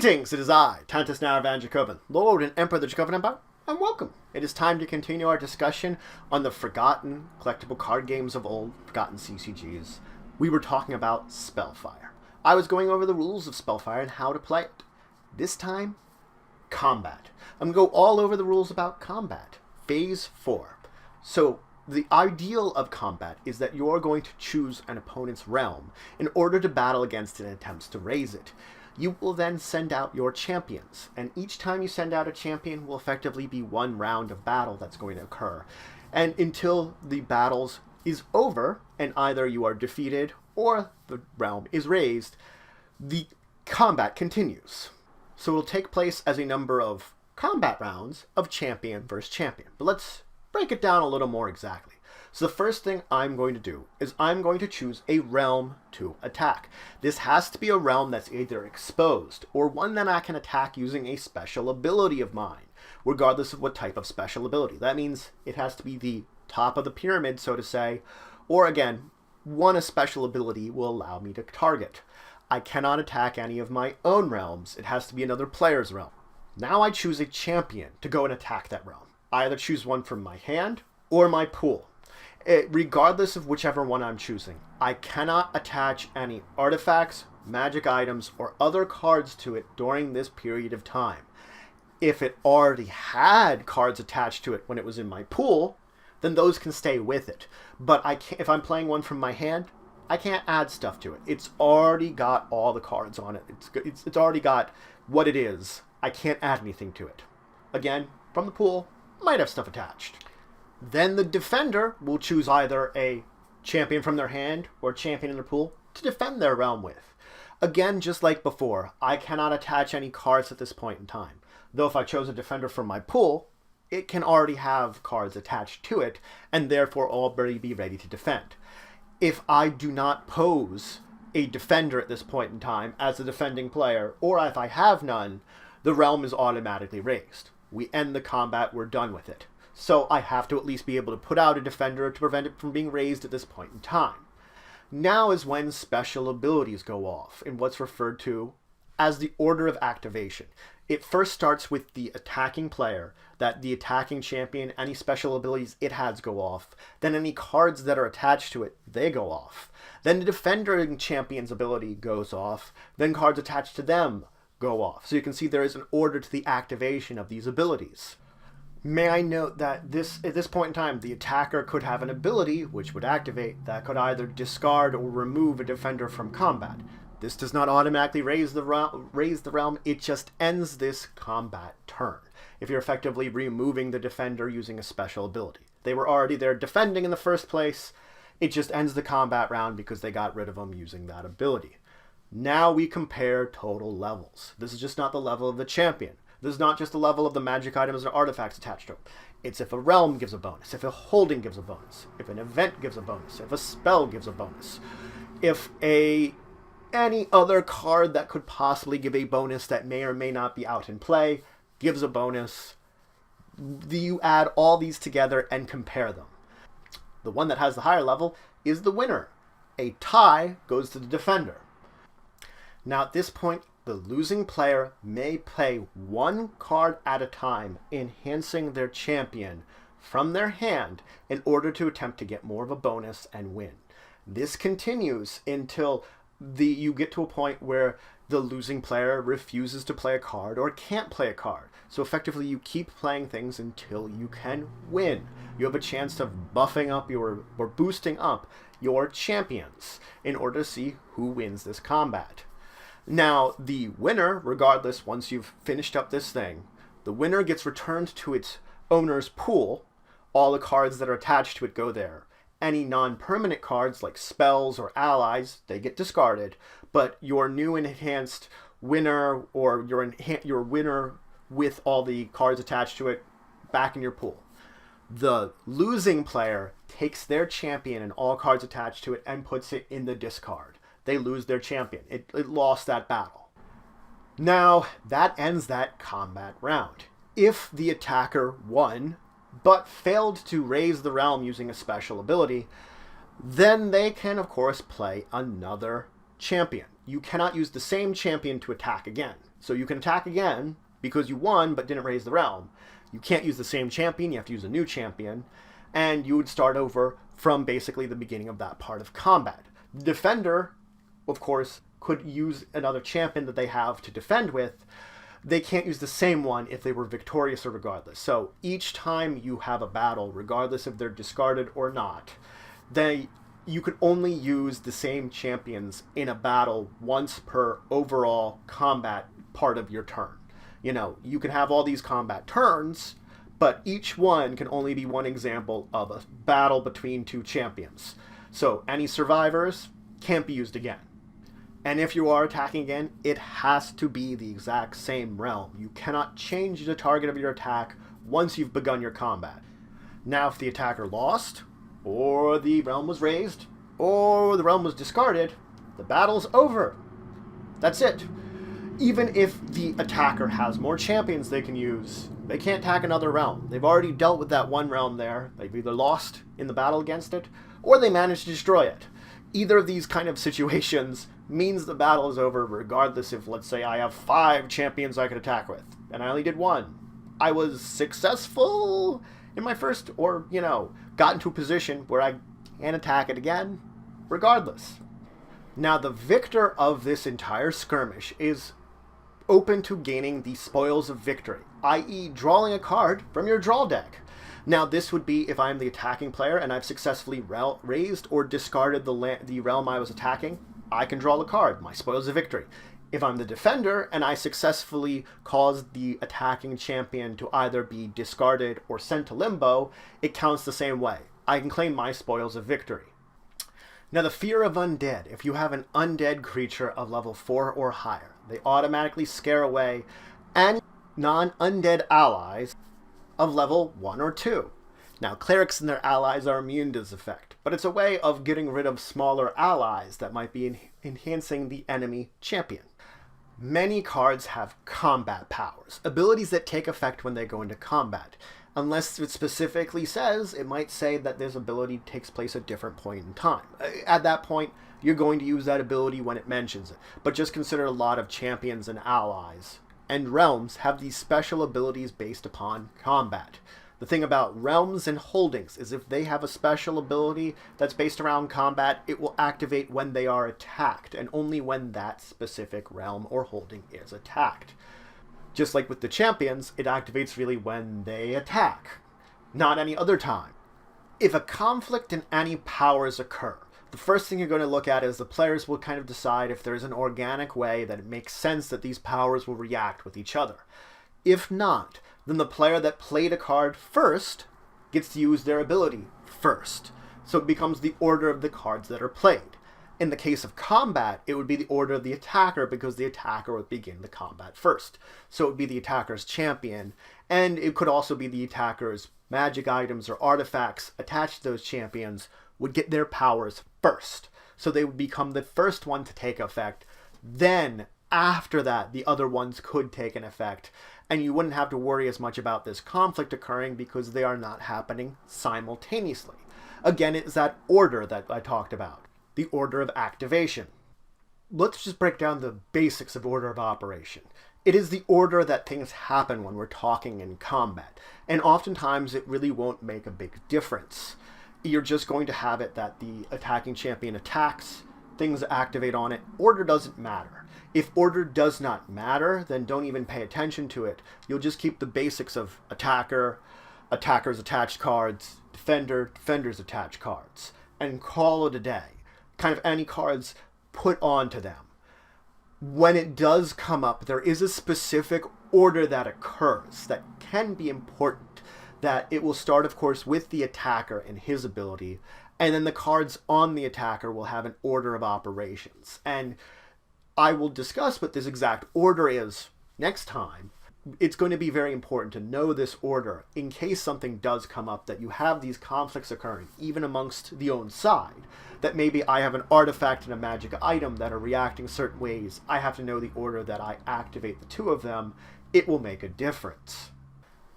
Greetings, it is I, Tantus Naravan Dracovin, Lord and Emperor of the Dracovin Empire, and welcome. It is time to continue our discussion on the forgotten collectible card games of old, Forgotten CCGs. We were talking about Spellfire. I was going over the rules of Spellfire and how to play it. This time, combat. I'm going to go all over the rules about combat. Phase 4. So, the ideal of combat is that you're going to choose an opponent's realm in order to battle against it in attempts to raise it. You will then send out your champions, and each time you send out a champion will effectively be one round of battle that's going to occur. And until the battles is over, and either you are defeated or the realm is raised, the combat continues. So it'll take place as a number of combat rounds of champion versus champion. But let's break it down a little more exactly. So the first thing I'm going to do is I'm going to choose a realm to attack. This has to be a realm that's either exposed or one that I can attack using a special ability of mine, regardless of what type of special ability. That means it has to be the top of the pyramid, so to say, or again, one special ability will allow me to target. I cannot attack any of my own realms. It has to be another player's realm. Now I choose a champion to go and attack that realm. I either choose one from my hand or my pool. Regardless of whichever one I'm choosing, I cannot attach any artifacts, magic items, or other cards to it during this period of time. If it already had cards attached to it when it was in my pool, then those can stay with it. But if I'm playing one from my hand, I can't add stuff to it. It's already got all the cards on it. It's already got what it is. I can't add anything to it. Again, from the pool, might have stuff attached. Then the defender will choose either a champion from their hand or a champion in their pool to defend their realm with. Again, just like before, I cannot attach any cards at this point in time. Though if I chose a defender from my pool, it can already have cards attached to it and therefore already be ready to defend. If I do not pose a defender at this point in time as a defending player, or if I have none, the realm is automatically raised. We end the combat, we're done with it. So I have to at least be able to put out a defender to prevent it from being raised at this point in time. Now is when special abilities go off in what's referred to as the order of activation. It first starts with the attacking player, that the attacking champion, any special abilities it has go off. Then any cards that are attached to it, they go off. Then the defending champion's ability goes off. Then cards attached to them go off. So you can see there is an order to the activation of these abilities. May I note that at this point in time, the attacker could have an ability which would activate that could either discard or remove a defender from combat. This does not automatically raise the realm, it just ends this combat turn, if you're effectively removing the defender using a special ability. They were already there defending in the first place, it just ends the combat round because they got rid of them using that ability. Now we compare total levels. This is just not the level of the champion. This is not just the level of the magic items or artifacts attached to it. It's if a realm gives a bonus, if a holding gives a bonus, if an event gives a bonus, if a spell gives a bonus, if any other card that could possibly give a bonus that may or may not be out in play gives a bonus. You add all these together and compare them. The one that has the higher level is the winner. A tie goes to the defender. Now at this point, the losing player may play one card at a time, enhancing their champion from their hand in order to attempt to get more of a bonus and win. This continues until you get to a point where the losing player refuses to play a card or can't play a card. So effectively you keep playing things until you can win. You have a chance of buffing up or boosting up your champions in order to see who wins this combat. Now, the winner, regardless, once you've finished up this thing, the winner gets returned to its owner's pool. All the cards that are attached to it go there. Any non-permanent cards, like spells or allies, they get discarded. But your new enhanced winner, or your winner with all the cards attached to it, back in your pool. The losing player takes their champion and all cards attached to it and puts it in the discard. They lose their champion. It lost that battle. Now, that ends that combat round. If the attacker won, but failed to raise the realm using a special ability, then they can, of course, play another champion. you cannot use the same champion to attack again. So you can attack again because you won but didn't raise the realm. You can't use the same champion, you have to use a new champion, and you would start over from basically the beginning of that part of combat. The defender, of course, could use another champion that they have to defend with. They can't use the same one if they were victorious or regardless. So each time you have a battle, regardless if they're discarded or not, you could only use the same champions in a battle once per overall combat part of your turn. You know, you can have all these combat turns, but each one can only be one example of a battle between two champions. So any survivors can't be used again. And if you are attacking again, it has to be the exact same realm. You cannot change the target of your attack once you've begun your combat. Now, if the attacker lost, or the realm was raised, or the realm was discarded, the battle's over. That's it. Even if the attacker has more champions they can use, they can't attack another realm. They've already dealt with that one realm there. They've either lost in the battle against it, or they managed to destroy it. Either of these kind of situations means the battle is over, regardless if, let's say, I have 5 champions I could attack with, and I only did 1. I was successful in my first, or, got into a position where I can attack it again, regardless. Now, the victor of this entire skirmish is open to gaining the spoils of victory, i.e. drawing a card from your draw deck. Now, this would be if I'm the attacking player and I've successfully raised or discarded the realm I was attacking, I can draw the card, my spoils of victory. If I'm the defender and I successfully caused the attacking champion to either be discarded or sent to limbo, it counts the same way. I can claim my spoils of victory. Now, the fear of undead. If you have an undead creature of level 4 or higher, they automatically scare away any non-undead allies of level 1 or 2. Now, clerics and their allies are immune to this effect, but it's a way of getting rid of smaller allies that might be enhancing the enemy champion. Many cards have combat powers, abilities that take effect when they go into combat. Unless it specifically says, it might say that this ability takes place at a different point in time. At that point, you're going to use that ability when it mentions it. But just consider a lot of champions and allies and realms have these special abilities based upon combat. The thing about realms and holdings is if they have a special ability that's based around combat, it will activate when they are attacked, and only when that specific realm or holding is attacked. Just like with the champions, it activates really when they attack, not any other time. If a conflict in any powers occur, the first thing you're going to look at is the players will kind of decide if there's an organic way that it makes sense that these powers will react with each other. If not, then the player that played a card first gets to use their ability first. So it becomes the order of the cards that are played. In the case of combat, it would be the order of the attacker because the attacker would begin the combat first. So it would be the attacker's champion, and it could also be the attacker's magic items or artifacts attached to those champions would get their powers first. So they would become the first one to take effect. Then, after that, the other ones could take an effect. And you wouldn't have to worry as much about this conflict occurring because they are not happening simultaneously. Again, it's that order that I talked about. The order of activation. Let's just break down the basics of order of operation. It is the order that things happen when we're talking in combat. And oftentimes it really won't make a big difference. You're just going to have it that the attacking champion attacks, things activate on it. Order doesn't matter. If order does not matter, then don't even pay attention to it. You'll just keep the basics of attacker, attacker's attached cards, defender, defender's attached cards, and call it a day. Kind of any cards put onto them. When it does come up, there is a specific order that occurs that can be important. That it will start, of course, with the attacker and his ability, and then the cards on the attacker will have an order of operations. And I will discuss what this exact order is next time. It's going to be very important to know this order in case something does come up, that you have these conflicts occurring, even amongst the own side. That maybe I have an artifact and a magic item that are reacting certain ways. I have to know the order that I activate the two of them. It will make a difference.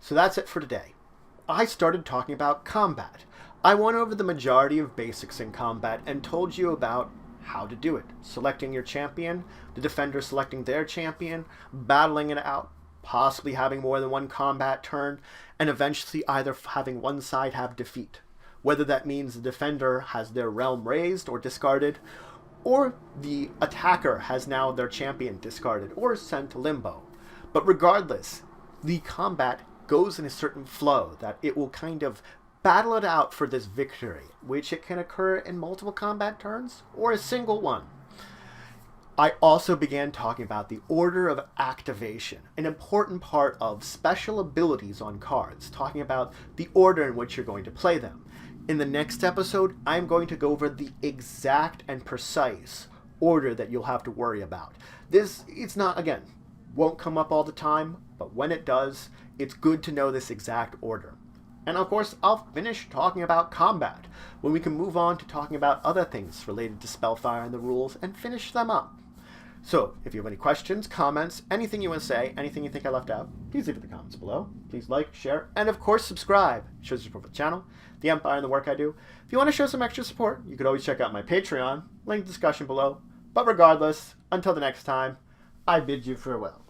So that's it for today. I started talking about combat. I went over the majority of basics in combat and told you about how to do it. Selecting your champion, the defender selecting their champion, battling it out, possibly having more than one combat turn, and eventually either having one side have defeat. Whether that means the defender has their realm raised or discarded, or the attacker has now their champion discarded or sent to limbo. But regardless, the combat goes in a certain flow that it will kind of battle it out for this victory, which it can occur in multiple combat turns or a single one. I also began talking about the order of activation, an important part of special abilities on cards, talking about the order in which you're going to play them. In the next episode, I'm going to go over the exact and precise order that you'll have to worry about. It's not, again, won't come up all the time, but when it does, it's good to know this exact order. And of course, I'll finish talking about combat, when we can move on to talking about other things related to Spellfire and the rules and finish them up. So, if you have any questions, comments, anything you want to say, anything you think I left out, please leave it in the comments below. Please like, share, and of course subscribe. It shows your support for the channel, the Empire, and the work I do. If you want to show some extra support, you could always check out my Patreon, link in the discussion below. But regardless, until the next time, I bid you farewell.